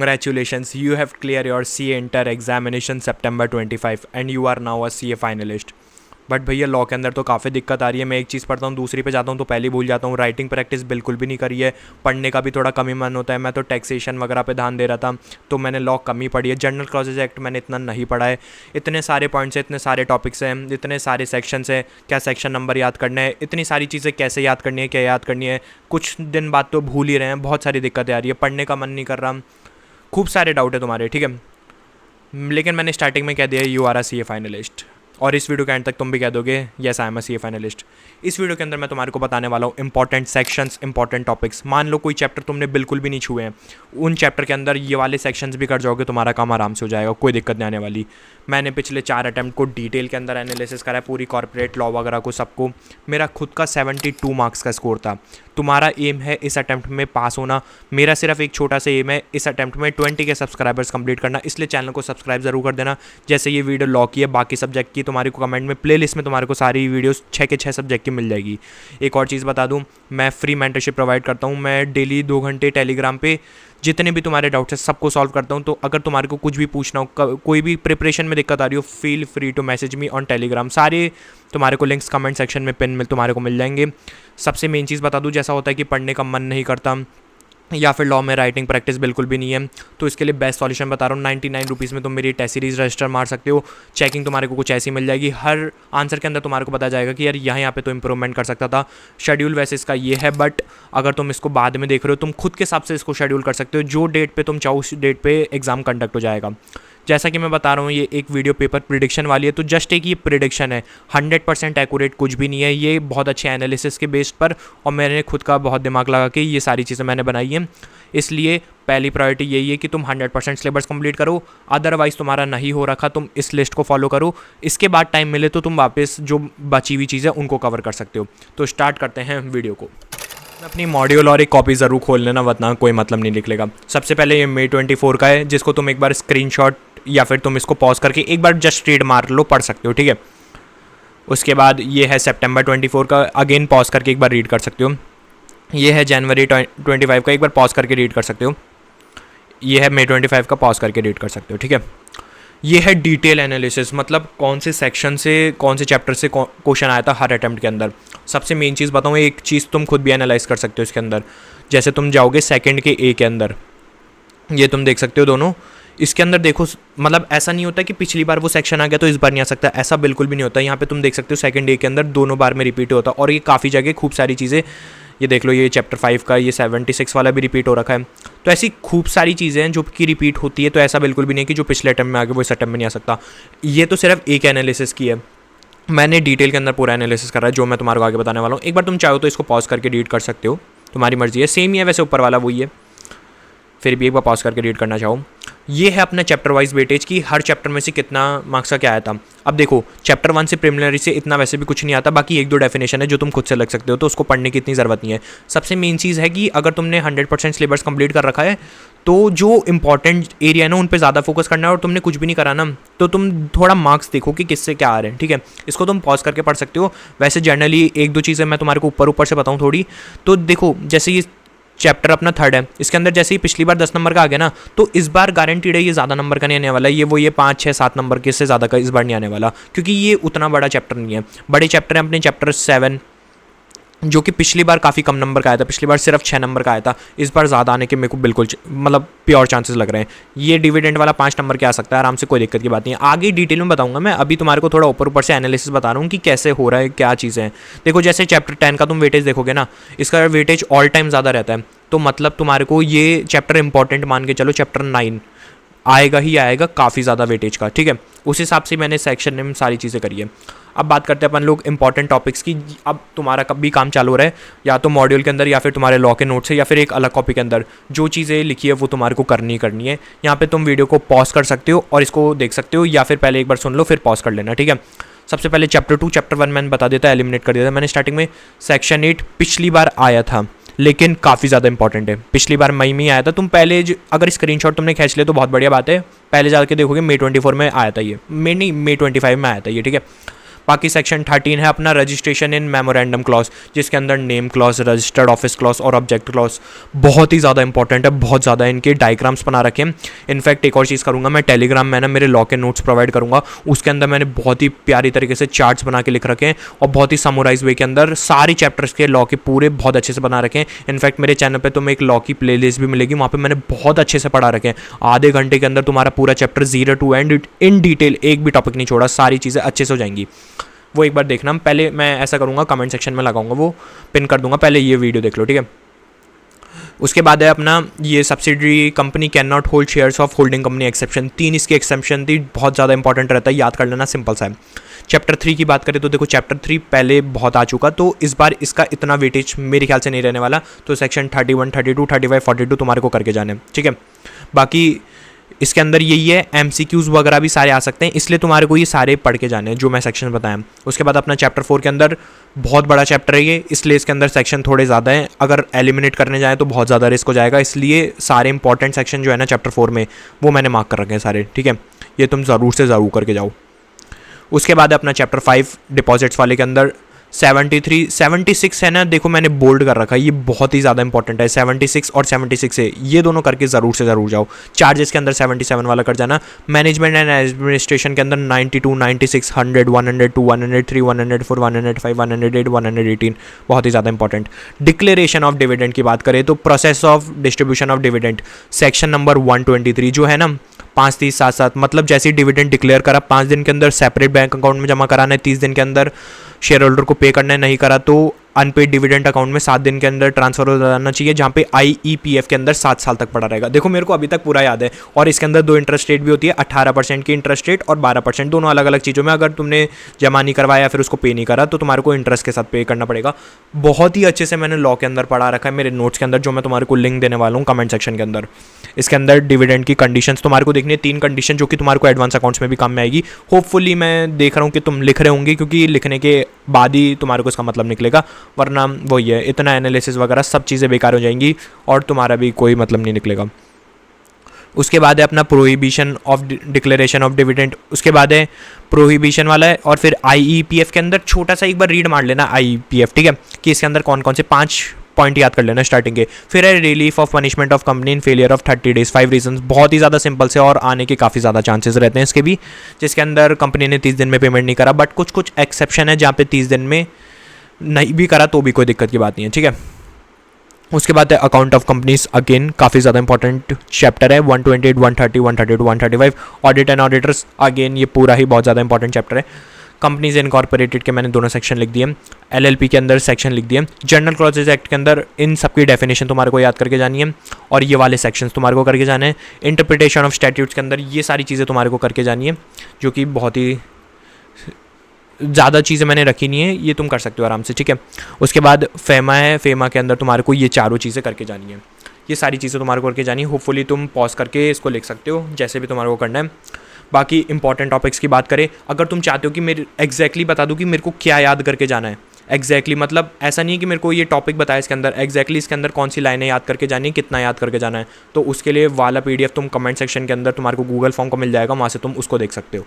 Congratulations, you have cleared your CA Inter examination September 25 and you are now a CA finalist. But भैया law के अंदर तो काफ़ी दिक्कत आ रही है। मैं एक चीज़ पढ़ता हूँ, दूसरी पे जाता हूँ तो पहले भूल जाता हूँ। राइटिंग प्रैक्टिस बिल्कुल भी नहीं करी है, पढ़ने का भी थोड़ा कम ही मन होता है। मैं तो टैक्सेशन वगैरह पे ध्यान दे रहा था, तो मैंने लॉ कम ही पढ़ी है। जनरल क्लॉजेज एक्ट मैंने इतना नहीं पढ़ा है। इतने सारे पॉइंट्स हैं, इतने सारे टॉपिक्स हैं, इतने सारे सेक्शंस हैं, क्या सेक्शन नंबर याद करना है, इतनी सारी चीज़ें कैसे याद करनी है, क्या याद करनी है, कुछ दिन बाद तो भूल ही रहे हैं। बहुत सारी दिक्कतें आ रही है, पढ़ने का मन नहीं कर रहा, खूब सारे डाउट है तुम्हारे, ठीक है। लेकिन मैंने स्टार्टिंग में कह दिया you are a CA finalist, और इस वीडियो के एंड तक तुम भी कह दोगे yes I am a CA finalist. इस वीडियो के अंदर मैं तुम्हारे को बताने वाला हूँ इंपॉर्टेंट सेक्शंस, इंपॉर्टेंट टॉपिक्स। मान लो कोई चैप्टर तुमने बिल्कुल भी नहीं छुए हैं, उन चैप्टर के अंदर ये वाले सेक्शंस भी कर जाओगे, तुम्हारा काम आराम से हो जाएगा, कोई दिक्कत नहीं आने वाली। मैंने पिछले 4 अटैम्प्ट को डिटेल के अंदर एनालिसिस करा है, पूरी कॉर्पोरेट लॉ वगैरह को, सबको। मेरा खुद का 72 मार्क्स का स्कोर था। तुम्हारा एम है इस अटैम्प्ट में पास होना, मेरा सिर्फ एक छोटा सा एम है इस अटैम्प्ट में 20 के सब्सक्राइबर्स कंप्लीट करना। इसलिए चैनल को सब्सक्राइब जरूर कर देना। जैसे ये वीडियो लॉ की है, बाकी सब्जेक्ट की तुम्हारे को कमेंट में प्लेलिस्ट में तुम्हारे को सारी वीडियोस 6 के 6 सब्जेक्ट की मिल जाएगी। एक और चीज़ बता दूं, मैं फ्री मेंटरशिप प्रोवाइड करता हूं। मैं डेली 2 घंटे टेलीग्राम पे जितने भी तुम्हारे डाउट्स हैं सबको सॉल्व करता हूं। तो अगर तुम्हारे को कुछ भी पूछना हो, कोई भी प्रिपरेशन में दिक्कत आ रही हो, feel free to message me on Telegram. सारे तुम्हारे को लिंक्स कमेंट सेक्शन में पिन में तुम्हारे को मिल जाएंगे। सबसे मेन चीज़ बता दूं, जैसा होता है कि पढ़ने का मन नहीं करता या फिर लॉ में राइटिंग प्रैक्टिस बिल्कुल भी नहीं है, तो इसके लिए बेस्ट सॉल्यूशन बता रहा हूँ। 99 रुपीज़ में तुम मेरी टेस्ट सीरीज रजिस्टर मार सकते हो। चेकिंग तुम्हारे को कुछ ऐसी मिल जाएगी, हर आंसर के अंदर तुम्हारे को पता जाएगा कि यार यहाँ पे तो इंप्रूवमेंट कर सकता था। शेड्यूल वैसे इसका ये है, बट अगर तुम इसको बाद में देख रहे हो, तुम खुद के हिसाब से इसको शेड्यूल कर सकते हो। जो डेट पे तुम चाहो उस डेट पे एग्जाम कंडक्ट हो जाएगा। जैसा कि मैं बता रहा हूँ, ये एक वीडियो पेपर प्रिडिक्शन वाली है, तो जस्ट एक ये प्रिडिक्शन है, 100% एक्यूरेट कुछ भी नहीं है। ये बहुत अच्छे एनालिसिस के बेस्ड पर, और मैंने खुद का बहुत दिमाग लगा के ये सारी चीज़ें मैंने बनाई हैं। इसलिए पहली प्रायोरिटी यही है कि तुम 100% सिलेबस कंप्लीट करो। अदरवाइज़ तुम्हारा नहीं हो रखा, तुम इस लिस्ट को फॉलो करो। इसके बाद टाइम मिले तो तुम वापस जो बची हुई चीज़ें उनको कवर कर सकते हो। तो स्टार्ट करते हैं वीडियो को। अपनी मॉड्यूल और एक कॉपी ज़रूर खोल लेना, वरना कोई मतलब नहीं निकलेगा। सबसे पहले ये May 24 का है, जिसको तुम एक बार स्क्रीनशॉट या फिर तुम इसको पॉज करके एक बार जस्ट रीड मार लो, पढ़ सकते हो, ठीक है। उसके बाद ये है September 24 का, अगेन पॉज करके एक बार रीड कर सकते हो। ये है January 25 का, एक बार पॉज करके रीड कर सकते हो। ये है May 25 का, पॉज करके रीड कर सकते हो, ठीक है। ये है डिटेल एनालिसिस, मतलब कौन से सेक्शन से, कौन से चैप्टर से क्वेश्चन आया था हर अटैम्प्ट के अंदर। सबसे मेन चीज़ बताऊँ, एक चीज़ तुम खुद भी एनालाइज कर सकते हो इसके अंदर। जैसे तुम जाओगे सेकंड के ए के अंदर, ये तुम देख सकते हो दोनों। इसके अंदर देखो, मतलब ऐसा नहीं होता कि पिछली बार वो सेक्शन आ गया तो इस बार नहीं आ सकता, ऐसा बिल्कुल भी नहीं होता। यहाँ पे तुम देख सकते हो सेकंड ए के अंदर दोनों बार में रिपीट होता, और ये काफ़ी जगह खूब सारी चीज़ें, ये देख लो, ये चैप्टर 5 का ये 76 वाला भी रिपीट हो रखा है। तो ऐसी खूब सारी चीज़ें हैं जो कि रिपीट होती है। तो ऐसा बिल्कुल भी नहीं कि जो पिछले अटैम्प्ट में आ गया वो इस अटैम्प्ट में नहीं आ सकता। ये तो सिर्फ एक एनालिसिस की है, मैंने डिटेल के अंदर पूरा एनालिसिस करा है, जो मैं तुम्हारे को आगे बताने वाला हूँ। एक बार तुम चाहो तो इसको पॉज करके रीड कर सकते हो, तुम्हारी मर्जी है। सेम ही है वैसे, ऊपर वाला वही है, फिर भी एक बार पॉज करके रीड करना चाहो। ये है अपना चैप्टर वाइज वेटेज की, हर चैप्टर में से कितना मार्क्स का क्या आया था। अब देखो, चैप्टर 1 से प्रिलिमिनरी से इतना वैसे भी कुछ नहीं आता, बाकी 1-2 डेफिनेशन है जो तुम खुद से लग सकते हो, तो उसको पढ़ने की इतनी ज़रूरत नहीं है। सबसे मेन चीज़ है कि अगर तुमने 100% सिलेबस कंप्लीट कर रखा है, तो जो इंपॉर्टेंट एरिया है ना, उन पे ज़्यादा फोकस करना है। और तुमने कुछ भी नहीं करा ना, तो तुम थोड़ा मार्क्स देखो कि किससे क्या आ रहे हैं, ठीक है। इसको तुम पॉज करके पढ़ सकते हो। वैसे जनरली 1-2 चीज़ें मैं तुम्हारे को ऊपर से बताऊँ थोड़ी। तो देखो, जैसे ये चैप्टर अपना 3rd है, इसके अंदर जैसे ही पिछली बार 10 नंबर का आ गया ना, तो इस बार गारंटीड है ये ज़्यादा नंबर का नहीं आने वाला। ये 5, 6, 7 नंबर के इससे ज़्यादा का इस बार नहीं आने वाला, क्योंकि ये उतना बड़ा चैप्टर नहीं है। बड़े चैप्टर हैं अपने चैप्टर 7, जो कि पिछली बार काफ़ी कम नंबर का आया था, पिछली बार सिर्फ 6 नंबर का आया था। इस बार ज़्यादा आने के मेरे को बिल्कुल मतलब प्योर चांसेस लग रहे हैं। ये डिविडेंड वाला 5 नंबर के आ सकता है आराम से, कोई दिक्कत की बात नहीं है। आगे डिटेल में बताऊंगा मैं, अभी तुम्हारे को थोड़ा ऊपर से एनालिसिस बता रहा हूँ कि कैसे हो रहा है, क्या चीज़ें हैं। देखो, जैसे चैप्टर 10 का तुम वेटेज देखोगे ना, इसका वेटेज ऑल टाइम ज़्यादा रहता है। तो मतलब तुम्हारे को ये चैप्टर इंपॉर्टेंट मान के चलो, चैप्टर 9 आएगा ही आएगा काफ़ी ज़्यादा वेटेज का, ठीक है। उस हिसाब से मैंने सेक्शन में सारी चीज़ें करी है। अब बात करते हैं अपन लोग इंपॉर्टेंट टॉपिक्स की। अब तुम्हारा कब भी काम चालू हो रहा है, या तो मॉड्यूल के अंदर, या फिर तुम्हारे लॉ के नोट से, या फिर एक अलग कॉपी के अंदर जो चीज़ें लिखी है वो तुम्हारे को करनी है। यहाँ पे तुम वीडियो को पॉज कर सकते हो और इसको देख सकते हो, या फिर पहले एक बार सुन लो फिर पॉज कर लेना, ठीक है। सबसे पहले चैप्टर 2, चैप्टर 1 मैंने बता देता, एलिमिनेट कर दिया था मैंने स्टार्टिंग में। सेक्शन 8 पिछली बार आया था, लेकिन काफ़ी ज़्यादा इंपॉर्टेंट है। पिछली बार मई में आया था। तुम पहले अगर स्क्रीनशॉट तुमने खींच लिया तो बहुत बढ़िया बात है, पहले जाके देखोगे May 24 में आया था ये, May 25 में आया था ये, ठीक है। बाकी सेक्शन 13 है अपना रजिस्ट्रेशन इन मेमोरेंडम क्लॉज, जिसके अंदर name clause, registered office clause और ऑब्जेक्ट क्लॉज बहुत ही ज़्यादा इंपॉर्टेंट है, बहुत ज़्यादा इनके डायग्राम्स बना रखे हैं। इनफैक्ट एक और चीज़ करूँगा, मैं टेलीग्राम में ना मेरे लॉ के नोट्स प्रोवाइड करूँगा, उसके अंदर मैंने बहुत ही प्यारी तरीके से चार्ट्स बना के लिख रखे हैं और बहुत ही समराइज वे के अंदर सारी चैप्टर्स के लॉ के पूरे बहुत अच्छे से बना रखे हैं। इनफैक्ट मेरे चैनल पे तुम्हें एक लॉ की प्लेलिस्ट भी मिलेगी, वहाँ पे मैंने बहुत अच्छे से पढ़ा रखे हैं। आधे घंटे के अंदर तुम्हारा पूरा chapter 0 to end in detail, एक भी टॉपिक नहीं छोड़ा, सारी चीज़ें अच्छे से हो जाएंगी। वो एक बार देखना। पहले मैं ऐसा करूँगा, कमेंट सेक्शन में लगाऊंगा, वो पिन कर दूंगा, पहले ये वीडियो देख लो, ठीक है। उसके बाद है अपना ये subsidiary company can not hold shares of holding company exception, 3 इसकी एक्सेप्शन थी, बहुत ज़्यादा इंपॉर्टेंट रहता है, याद कर लेना, सिंपल सा है। चैप्टर 3 की बात करें तो देखो चैप्टर 3 पहले बहुत आ चुका, तो इस बार इसका इतना वेटेज मेरे ख्याल से नहीं रहने वाला, तो सेक्शन 31, 32, 35, 42 तुम्हारे को करके जाने, ठीक है। बाकी इसके अंदर यही है, MCQs वगैरह भी सारे आ सकते हैं, इसलिए तुम्हारे को ये सारे पढ़ के जाने हैं जो मैं सेक्शन बताया। उसके बाद अपना चैप्टर 4 के अंदर बहुत बड़ा चैप्टर है ये, इसलिए इसके अंदर सेक्शन थोड़े ज़्यादा हैं, अगर एलिमिनेट करने जाए तो बहुत ज़्यादा रिस्क हो जाएगा, इसलिए सारे इंपॉर्टेंट सेक्शन जो है ना चैप्टर 4 में, वो मैंने मार्क कर रखे हैं सारे, ठीक है। ये तुम ज़रूर से ज़रूर करके जाओ। उसके बाद अपना चैप्टर 5 डिपॉजिट्स वाले के अंदर 73, 76 है ना, देखो मैंने बोल्ड कर रखा है, ये बहुत ही ज़्यादा इंपॉर्टेंट है। 76 और 76 है, ये दोनों करके ज़रूर से ज़रूर जाओ। चार्जेस के अंदर 77 वाला कर जाना। मैनेजमेंट एंड एडमिनिस्ट्रेशन के अंदर 92, 96, 100, 102, 103, 104, 105, 108, 118 बहुत ही ज़्यादा इंपॉर्टेंट। डिक्लेरेशन ऑफ डिविडेंड की बात करें तो process of distribution of dividend, section number 123 जो है ना 5, 30, 7, 7, मतलब जैसे ही डिविडेंड डिक्लेयर करा 5 दिन के अंदर सेपरेट बैंक अकाउंट में जमा कराना है, 30 दिन के अंदर शेयर होल्डर को पे करना है, नहीं करा तो अनपेड डिविडेंड अकाउंट में 7 दिन के अंदर ट्रांसफर हो जाना चाहिए, जहाँ पे IEPF के अंदर 7 साल तक पड़ा रहेगा। देखो मेरे को अभी तक पूरा याद है, और इसके अंदर 2 इंटरेस्ट रेट भी होती है, 18% की इंटरेस्ट रेट और 12%, दोनों अलग अलग चीज़ों में। अगर तुमने जमा नहीं करवाया फिर उसको पे नहीं करा तो तुम्हारे को इंटरेस्ट के साथ पे करना पड़ेगा। बहुत ही अच्छे से मैंने लॉ के अंदर पढ़ा रखा है मेरे नोट्स के अंदर, जो मैं तुम्हारे को लिंक देने वाला हूँ कमेंट सेक्शन के अंदर। इसके अंदर डिविडेंड की कंडीशंस तुम्हारे को देखनी है, 3 कंडीशन जो कि तुम्हारे को एडवांस अकाउंट्स में भी काम में आएगी। होपफुली मैं देख रहा हूँ कि तुम लिख रहे होंगे, क्योंकि लिखने के बाद ही तुम्हारे को इसका मतलब निकलेगा, वरना वही है, इतना एनालिसिस वगैरह सब चीज़ें बेकार हो जाएंगी और तुम्हारा भी कोई मतलब नहीं निकलेगा। उसके बाद है अपना prohibition of declaration of dividend, उसके बाद है प्रोहिबिशन वाला है, और फिर IEPF के अंदर छोटा सा एक बार रीड मार लेना IEPF, ठीक है, कि इसके अंदर कौन कौन से 5 पॉइंट याद कर लेना स्टार्टिंग के। फिर है relief of punishment of company in failure of 30 days, 5 reasons, बहुत ही ज़्यादा सिंपल से और आने के काफ़ी ज़्यादा चांसेस रहते हैं इसके भी, जिसके अंदर कंपनी ने 30 दिन में पेमेंट नहीं करा, बट कुछ कुछ एक्सेप्शन है जहाँ पे 30 दिन में नहीं भी करा तो भी कोई दिक्कत की बात नहीं है, ठीक है। उसके बाद है अकाउंट ऑफ कंपनीज, अगेन काफ़ी ज़्यादा इंपॉर्टेंट चैप्टर है, 128, 130, 132, 135। ऑडिट एंड ऑडिटर्स, अगेन ये पूरा ही बहुत ज़्यादा इंपॉर्टेंट चैप्टर है। कंपनीज इनकॉर्पोरेटेड के मैंने दोनों सेक्शन लिख दिए, LLP के अंदर सेक्शन लिख दिए, जनरल क्लॉजेज एक्ट के अंदर इन सबकी डेफिनेशन तुम्हारे को याद करके जानी है, और ये वाले सेक्शंस तुम्हारे को करके जाने हैं। इंटरप्रिटेशन ऑफ स्टैट्यूट्स के अंदर ये सारी चीज़ें तुम्हारे को करके जानी है, जो कि बहुत ही ज़्यादा चीज़ें मैंने रखी नहीं है, ये तुम कर सकते हो आराम से, ठीक है। उसके बाद फेमा है, फेमा के अंदर तुम्हारे को ये चारों चीज़ें करके जानी है, ये सारी चीज़ें तुम्हारे को करके जानी है। होपफुली तुम पॉज करके इसको लिख सकते हो, जैसे भी तुम्हारे को करना है। बाकी इंपॉर्टेंट टॉपिक्स की बात करें, अगर तुम चाहते हो कि मेरे एग्जैक्टली बता दूँ कि मेरे को क्या याद करके जाना है, एग्जैक्टली मतलब ऐसा नहीं है कि मेरे को ये टॉपिक बताया इसके अंदर, एग्जैक्टली इसके अंदर कौन सी लाइनें याद करके जानी है, कितना याद करके जाना है, तो उसके लिए वाला PDF तुम कमेंट सेक्शन के अंदर तुम्हारे को गूगल फॉर्म को मिल जाएगा, वहाँ से तुम उसको देख सकते हो।